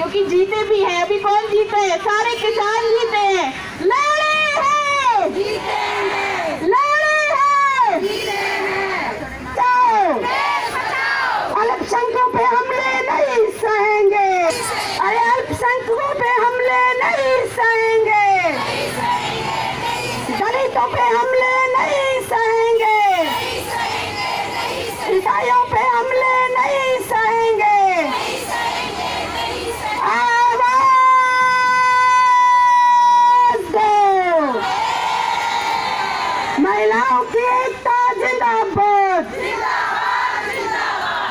क्योंकि जीते भी हैं। अभी कौन जीते हैं? सारे किसान जीते हैं। लड़े हैं, लड़े हैं, तो अल्पसंख्यकों पे हमले नहीं सहेंगे। अरे अल्पसंख्यकों पे हमले नहीं सहेंगे, दलितों पे हमले नहीं सहेंगे, ईसाइयों पे हमले नहीं सहेंगे। आवाज दो, महिलाओं की एकता जिंदाबाद,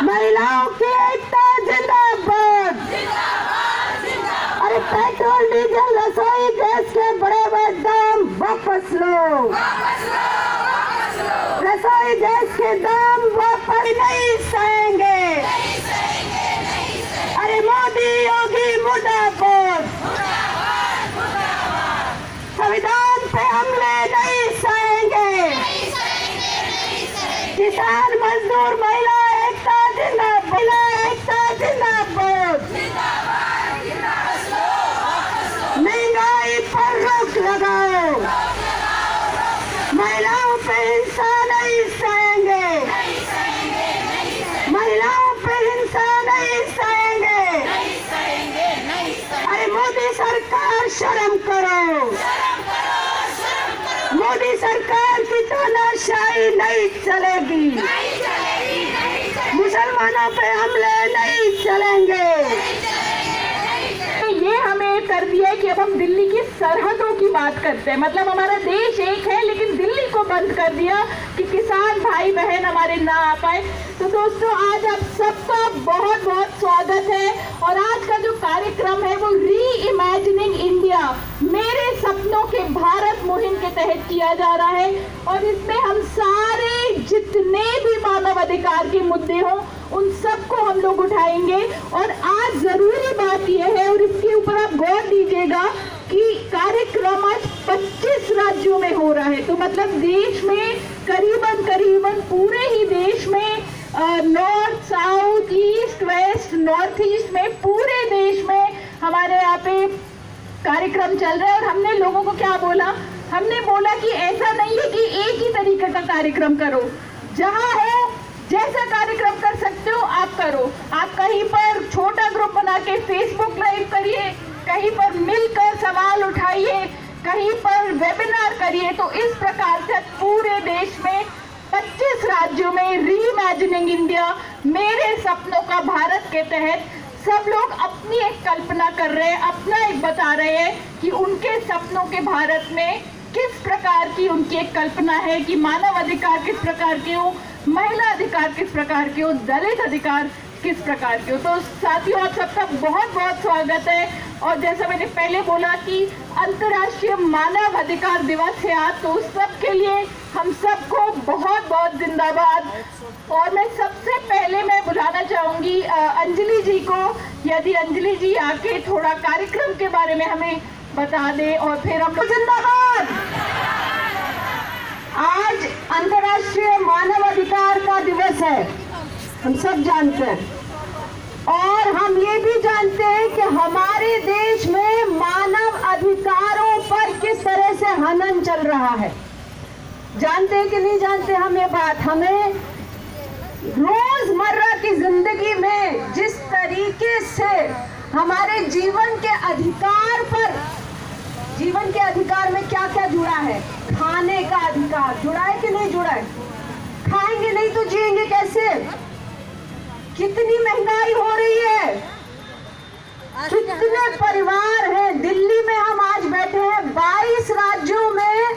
महिलाओं की एकता जिंदाबाद। अरे पेट्रोल डीजल रसोई गैस के बड़े दाम वापस लो, रसोई गैस के दाम वापस नहीं सहेंगे। अरे मोदी योगी मुर्दाबाद, संविधान पे हमले नहीं सहेंगे। किसान मजदूर महिला एकता जिंदाबाद, महिला एकता जिंदाबाद। महंगाई पर रोक लगाओ, महिलाओं पे हिंसा नहीं सहेंगे, महिलाओं पे हिंसा नहीं सहेंगे। अरे मोदी सरकार शर्म करो, मोदी सरकार की तानाशाही नहीं चलेगी, मुसलमानों पे हमले नहीं चलेंगे। ये हमें कर दिया है कि अब हम दिल्ली की सरहदों की बात करते हैं। मतलब हमारा देश एक है लेकिन दिल्ली को बंद कर दिया कि किसान भाई बहन हमारे ना आ पाए। तो दोस्तों आज आप सबका बहुत बहुत स्वागत है। और आज का जो कार्यक्रम है वो री इमेजिनिंग इंडिया, मेरे सपनों के भारत मुहिम के तहत किया जा रहा है। और इसमें हम सारे जितने भी मानव अधिकार के मुद्दे हों उन सबको हम लोग उठाएंगे। और आज जरूरी बात यह है, और इसके ऊपर आप गौर दीजिएगा, कि कार्यक्रम आज 25 राज्यों में हो रहा है। तो मतलब देश में करीबन पूरे ही देश में north south east west north east में पूरे देश में हमारे यहाँ पे कार्यक्रम चल रहा है। और हमने लोगों को क्या बोला? हमने बोला कि ऐसा नहीं है कि एक ही तरीके का कार्यक्रम करो, जहाँ हो जैसा कार्यक्रम कर सकते हो आप करो। आप कहीं पर छोटा ग्रुप बना के फेसबुक लाइव करिए, कहीं पर मिलकर सवाल उठाइए, कहीं पर वेबिनार करिए। तो इस प्रकार से पूरे देश में 25 राज्यों में री इमेजिनिंग इंडिया, मेरे सपनों का भारत के तहत सब लोग अपनी एक कल्पना कर रहे हैं, अपना एक बता रहे हैं कि उनके सपनों के भारत में किस प्रकार की उनकी एक कल्पना है, कि मानव अधिकार किस प्रकार के हो, महिला अधिकार किस प्रकार के हो, दलित अधिकार किस प्रकार के हो। तो साथियों आप सबका बहुत बहुत स्वागत है। और जैसा मैंने पहले बोला कि अंतर्राष्ट्रीय मानव अधिकार दिवस है आज, तो उस सब के लिए हम सबको बहुत बहुत जिंदाबाद। और मैं सबसे पहले मैं बुलाना चाहूंगी अंजलि जी को, यदि अंजलि जी आके थोड़ा कार्यक्रम के बारे में हमें बता दें और फिर हम जिंदाबाद। आज अंतर्राष्ट्रीय मानव अधिकार का दिवस है, हम सब जानते हैं। और हम ये भी जानते हैं कि हमारे देश में मानव अधिकारों पर किस तरह से हनन चल रहा है। जानते हैं कि नहीं जानते हम ये बात? हमें रोजमर्रा की जिंदगी में जिस तरीके से हमारे जीवन के अधिकार पर, जीवन के अधिकार में क्या क्या जुड़ा है? खाने का अधिकार जुड़ा है कि नहीं जुड़ा है? खाएंगे नहीं तो जिएंगे कैसे? कितनी महंगाई हो रही है, कितने परिवार हैं। दिल्ली में हम आज बैठे हैं, 22 राज्यों में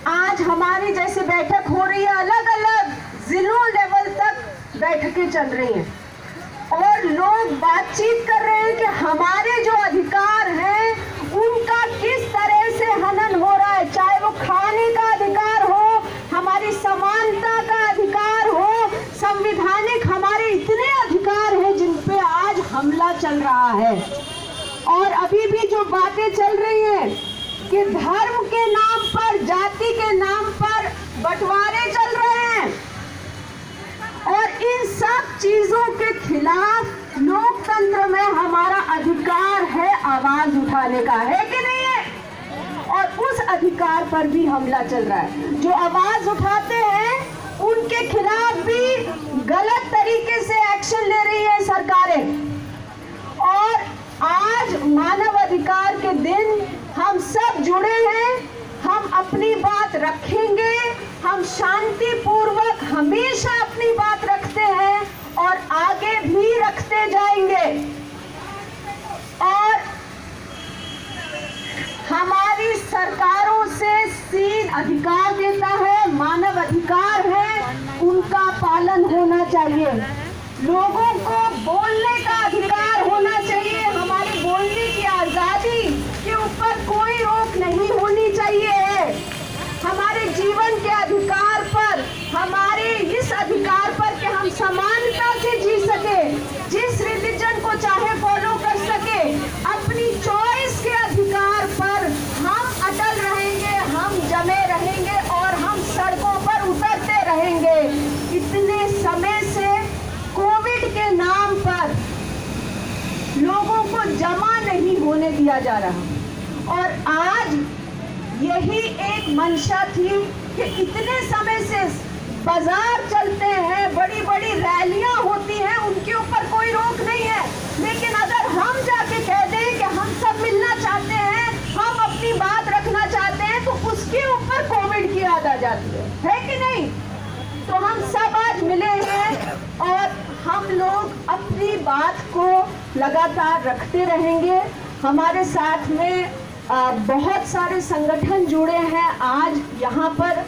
आज हमारी जैसे बैठक हो रही है, अलग अलग जिलों लेवल तक बैठकें चल रही हैं और लोग बातचीत कर रहे हैं कि हमारे जो अधिकार हैं उनका किस तरह से हनन हो रहा है। चाहे वो खाने का अधिकार हो, हमारी समानता का अधिकार हो, संवैधानिक हमारे इतने अधिकार हैं जिन पे आज हमला चल रहा है। और अभी भी जो बातें चल रही हैं कि धर्म के नाम पर, जाति के नाम पर बंटवारे चल रहे हैं, और इन सब चीजों के खिलाफ लोकतंत्र में हमारा अधिकार है आवाज उठाने का, है कि नहीं है? और उस अधिकार पर भी हमला चल रहा है। जो आवाज उठाते हैं उनके खिलाफ भी गलत तरीके से एक्शन ले रही है सरकारें। और आज मानव अधिकार के दिन हम सब जुड़े हैं, हम अपनी बात रखेंगे, हम शांतिपूर्वक हमेशा अपनी बात रखते हैं और आगे भी रखते जाएंगे। और हमारी सरकारों से सीध अधिकार देता है, मानव अधिकार है, उनका पालन होना चाहिए। लोगों को बोलने का अधिकार होना चाहिए, हमारी बोलने की आजादी के ऊपर कोई रोक नहीं होनी चाहिए। हमारे जीवन के अधिकार पर, हमारे इस अधिकार पर कि हम समानता से जी सके, जिस रिलीजन को चाहे फॉलो कर सके, अपनी चॉइस के अधिकार पर हम अटल रहेंगे, हम जमे रहेंगे और हम सड़कों पर उतरते रहेंगे। इतने समय से कोविड के नाम पर लोगों को जमा नहीं होने दिया जा रहा और आज यही एक मंशा थी कि इतने समय से बाजार चलते हैं, बड़ी बड़ी रैलियां होती हैं, उनके ऊपर कोई रोक नहीं है। लेकिन अगर हम जाके कह दें कि हम सब मिलना चाहते हैं, हम अपनी बात रखना चाहते हैं, तो उसके ऊपर कोविड की याद आ जाती है कि नहीं? तो हम सब आज मिले हैं और हम लोग अपनी बात को लगातार रखते रहेंगे। हमारे साथ में बहुत सारे संगठन जुड़े हैं आज यहाँ पर,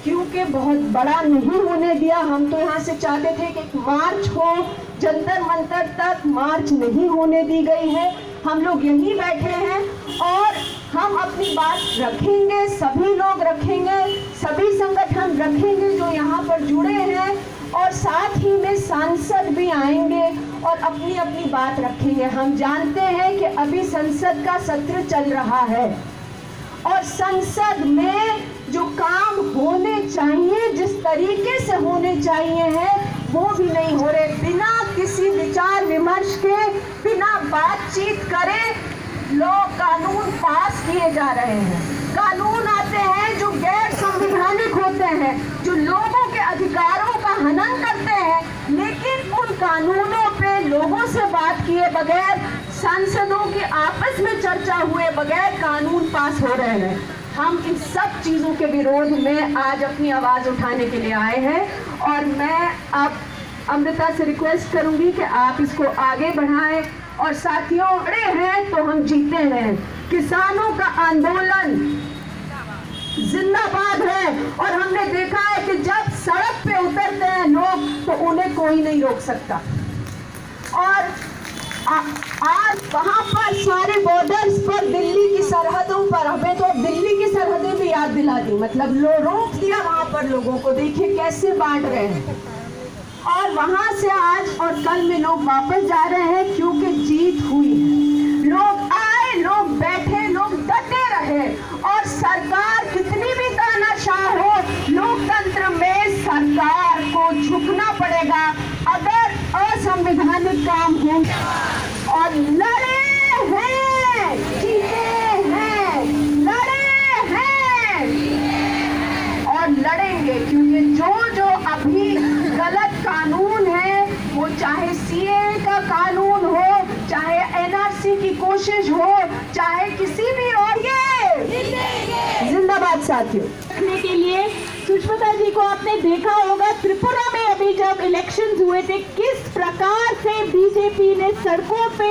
क्योंकि बहुत बड़ा नहीं होने दिया। हम तो यहाँ से चाहते थे कि मार्च हो, जंतर मंतर तक मार्च नहीं होने दी गई है। हम लोग यहीं बैठे हैं और हम अपनी बात रखेंगे, सभी लोग रखेंगे, सभी संगठन रखेंगे जो यहाँ पर जुड़े हैं और साथ ही में सांसद भी आएंगे और अपनी अपनी बात रखेंगे। हम जानते हैं कि अभी संसद का सत्र चल रहा है और संसद में जो काम होने चाहिए, जिस तरीके से होने चाहिए हैं, वो भी नहीं हो रहे। बिना किसी विचार विमर्श के, बिना बातचीत करे लोग कानून पास किए जा रहे हैं। कानून आते हैं जो गैर संवैधानिक होते हैं, जो लोगों के अधिकारों का हनन करते हैं, लेकिन उन कानूनों पे लोगों से बात किए बगैर, सांसदों के आपस में चर्चा हुए बगैर कानून पास हो रहे हैं। हम इन सब चीज़ों के विरोध में आज अपनी आवाज़ उठाने के लिए आए हैं और मैं अब अमृता से रिक्वेस्ट करूंगी कि आप इसको आगे बढ़ाएं। और साथियों, खड़े हैं तो हम जीते हैं। किसानों का आंदोलन जिंदाबाद है और हमने देखा है कि जब सड़क पे उतरते हैं लोग तो उन्हें कोई नहीं रोक सकता। और आज वहां पर सारे बॉर्डर्स पर, दिल्ली की सरहदों पर, हमें तो दिल्ली की सरहदें भी याद दिला दी, मतलब रोक दिया वहां पर लोगों को। देखिए कैसे बांट रहे हैं। और वहां से आज और कल में लोग वापस जा रहे हैं क्योंकि जीत हुई है। लोग आए, लोग बैठे, लोग डटे रहे और सरकार कितनी भी तानाशाह हो, लोकतंत्र में सरकार को झुकना पड़ेगा अगर असंवैधानिक काम हो। और लड़े हैं, जीते हैं, लड़े हैं और लड़ेंगे, क्योंकि जो अभी गलत कानून है, वो चाहे सीए का कानून हो, चाहे एनआरसी की कोशिश हो, चाहे किसी भी और, ये जिंदाबाद साथियों। रखने के लिए सुष्मिता जी को आपने देखा होगा त्रिपुरा में अभी जब इलेक्शंस हुए थे, किस प्रकार से बीजेपी ने सड़कों पे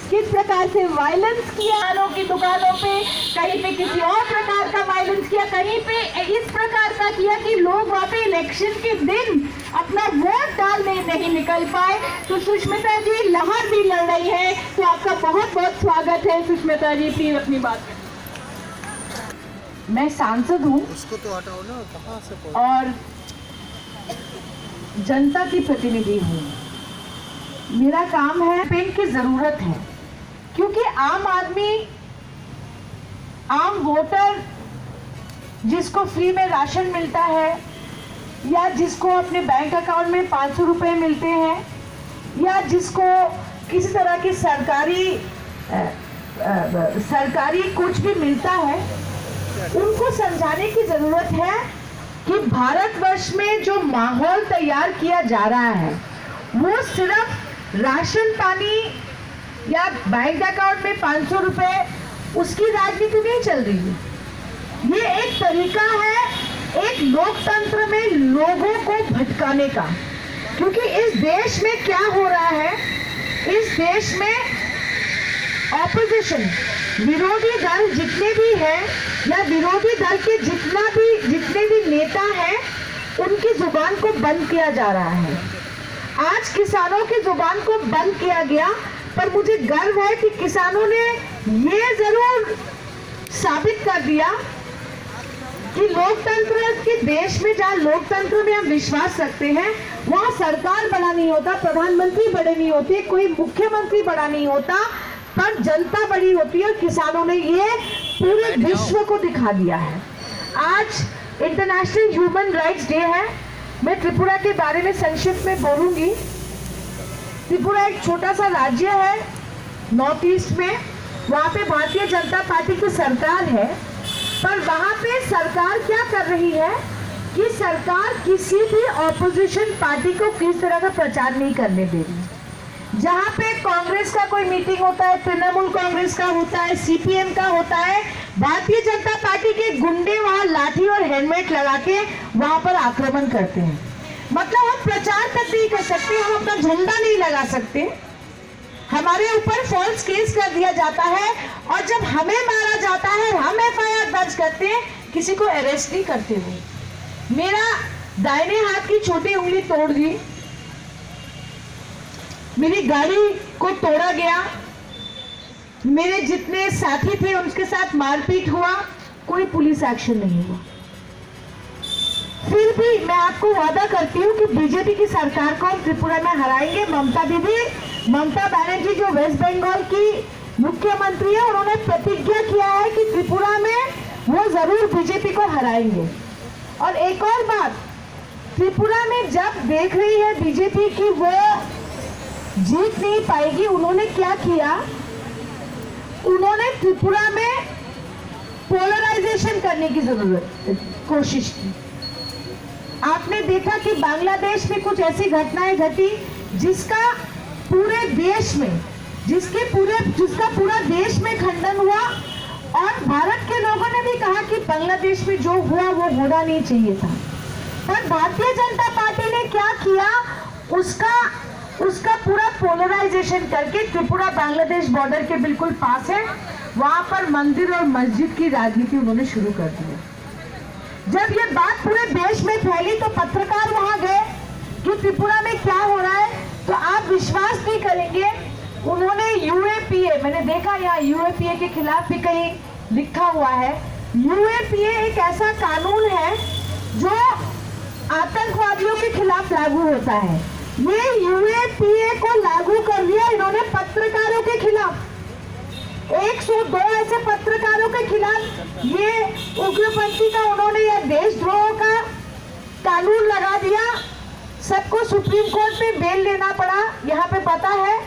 किस प्रकार से वायलेंस किया, आलों की दुकानों पे, कहीं पे किसी और प्रकार का वायलेंस किया, कहीं पे इस प्रकार का किया कि लोग वहाँ पे इलेक्शन के दिन अपना वोट डालने नहीं निकल पाए। तो सुष्मिता जी लहर भी लड़ रही है, तो आपका बहुत बहुत स्वागत है। सुष्मिता जी प्लीज अपनी बात करें। मैं सांसद हूँ उसको तो हटाओ ना, कहाँ से और जनता की प्रतिनिधि हूँ। मेरा काम है, पेन की जरूरत है, क्योंकि आम आदमी, आम वोटर जिसको फ्री में राशन मिलता है या जिसको अपने बैंक अकाउंट में 500 रुपए मिलते हैं या जिसको किसी तरह की सरकारी कुछ भी मिलता है, उनको समझाने की जरूरत है कि भारतवर्ष में जो माहौल तैयार किया जा रहा है वो सिर्फ राशन पानी या बैंक अकाउंट में 500 रुपए उसकी राजनीति नहीं चल रही है। ये एक तरीका है एक लोकतंत्र में लोगों को भटकाने का, क्योंकि इस देश में क्या हो रहा है, इस देश में ऑपोजिशन विरोधी दल जितने भी हैं या विरोधी दल के जितने भी नेता हैं उनकी जुबान को बंद किया जा रहा है। आज किसानों की जुबान को बंद किया गया, पर मुझे गर्व है कि किसानों ने ये जरूर साबित कर दिया कि लोकतंत्र के देश में, जहाँ लोकतंत्र में हम विश्वास रखते हैं, वहाँ सरकार बड़ा नहीं होता, प्रधानमंत्री बड़े नहीं होते, कोई मुख्यमंत्री बड़ा नहीं होता, पर जनता बड़ी होती है। और किसानों ने ये पूरे विश्व को दिखा दिया है। आज इंटरनेशनल ह्यूमन राइट्स डे है। मैं त्रिपुरा के बारे में संक्षिप्त में बोलूंगी। त्रिपुरा एक छोटा सा राज्य है नॉर्थ ईस्ट में, वहाँ पे भारतीय जनता पार्टी की सरकार है, पर वहाँ पे सरकार क्या कर रही है कि सरकार किसी भी ऑपोजिशन पार्टी को किस तरह का प्रचार नहीं करने दे रही। जहाँ पे कांग्रेस का कोई मीटिंग होता है, तृणमूल कांग्रेस का होता है, सीपीएम का होता है, भारतीय जनता पार्टी के गुंडे वहाँ लाठी और हेलमेट लगा के वहाँ पर आक्रमण करते हैं। मतलब हम प्रचार तक नहीं कर सकते, हम अपना झंडा नहीं लगा सकते, हमारे ऊपर फॉल्स केस कर दिया जाता है, और जब हमें मारा जाता है हम एफआईआर दर्ज करते हैं, किसी को अरेस्ट नहीं करते हुए। मेरा दाहिने हाथ की छोटी उंगली तोड़ दी, मेरी गाड़ी को तोड़ा गया, मेरे जितने साथी थे उनके साथ मारपीट हुआ, कोई पुलिस एक्शन नहीं हुआ। फिर भी मैं आपको वादा करती हूँ कि बीजेपी की सरकार को हम त्रिपुरा में हराएंगे। ममता बनर्जी जो वेस्ट बंगाल की मुख्यमंत्री है, उन्होंने प्रतिज्ञा किया है कि त्रिपुरा में वो जरूर बीजेपी को हराएंगे। और एक और बात, त्रिपुरा में जब देख रही है बीजेपी की वो जीत नहीं पाएगी, उन्होंने क्या किया, उन्होंने त्रिपुरा में पोलराइजेशन करने की कोशिश की। आपने देखा कि बांग्लादेश में कुछ ऐसी घटनाएं घटी जिसका पूरे देश में, जिसका पूरा देश में खंडन हुआ, और भारत के लोगों ने भी कहा कि बांग्लादेश में जो हुआ वो होना नहीं चाहिए था। पर भारतीय जनता पार्टी ने क्या किया, उसका पूरा पोलराइजेशन करके त्रिपुरा बांग्लादेश बॉर्डर के बिल्कुल पास है, वहां पर मंदिर और मस्जिद की राजनीति उन्होंने शुरू कर दी। जब ये बात पूरे देश में फैली तो पत्रकार वहां गए कि त्रिपुरा में क्या हो रहा है, तो आप विश्वास नहीं करेंगे, उन्होंने यूएपीए, मैंने देखा यहाँ यूएपीए के खिलाफ भी कहीं लिखा हुआ है। यूएपीए एक ऐसा कानून है जो आतंकवादियों के खिलाफ लागू होता है। ये यूएपीए को लागू कर दिया इन्होंने पत्रकारों के खिलाफ, 102 ऐसे पत्रकारों के खिलाफ ये उग्रपंथी का उन्होंने यह देशद्रोह का कानून लगा दिया। सबको सुप्रीम कोर्ट में बेल लेना पड़ा, यहाँ पे पता है।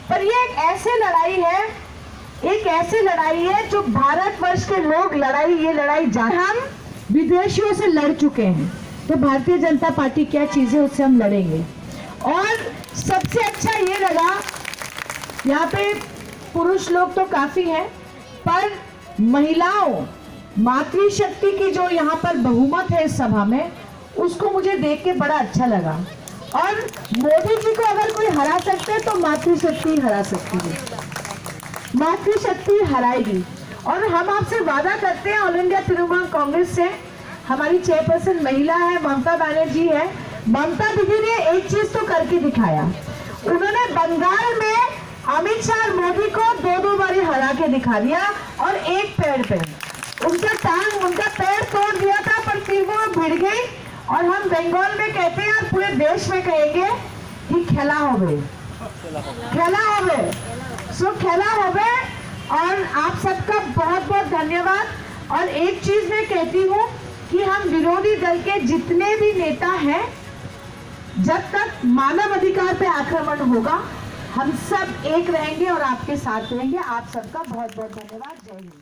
पर ये एक ऐसी लड़ाई है जो भारतवर्ष के लोग ये लड़ाई हम विदेशियों से लड़ चुके हैं, तो भारतीय जनता पार्टी क्या चीज है उससे हम लड़ेंगे। और सबसे अच्छा ये लगा, यहाँ पे पुरुष लोग तो काफी हैं, पर महिलाओं, मातृशक्ति की जो यहाँ पर बहुमत है इस सभा में, उसको मुझे देख के बड़ा अच्छा लगा। और मोदी जी को अगर कोई हरा सकते है तो मातृशक्ति हरा सकती है, मातृशक्ति हराएगी। और हम आपसे वादा करते हैं, ऑल इंडिया तृणमूल कांग्रेस से हमारी चेयरपर्सन महिला है, ममता बनर्जी है। ममता दीदी ने एक चीज तो करके दिखाया, उन्होंने बंगाल में अमित शाह और मोदी को दो बारी हरा के दिखा दिया, और एक पेड़ पे उनका पैर तोड़ दिया था, पर फिर वो भिड़ गई। और हम बंगाल में कहते हैं और पूरे देश में कहेंगे कि खेला हो गए। और आप सबका बहुत बहुत धन्यवाद। और एक चीज मैं कहती हूँ कि हम विरोधी दल के जितने भी नेता हैं, जब तक मानव अधिकार पे आक्रमण होगा हम सब एक रहेंगे और आपके साथ रहेंगे। आप सबका बहुत बहुत धन्यवाद। जय हिंद।